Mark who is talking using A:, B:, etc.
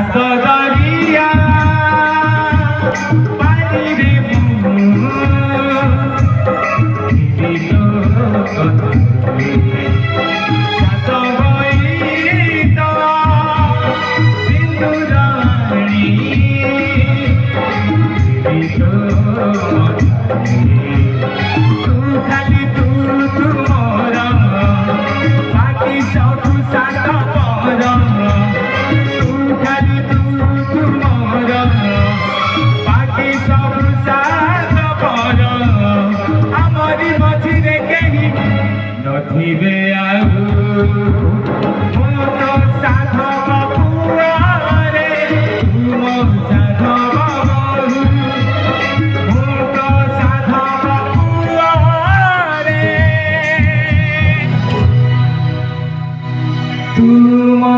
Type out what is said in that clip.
A: সাতগরিয়া পানিরে খালি তু মোর বাকি সব সাত পর তু খালি তু মোর বাকি সব সাত পর আমারি মঝিরে কেহি নথিবে আউ ମୁଁ ତ ସାଧବ ପୁଅରେ ତୁ ମୋ ସାଧବ ବୋହୂ ମୁଁ ତ ସାଧବ ପୁଅରେ ତୁ ମୋ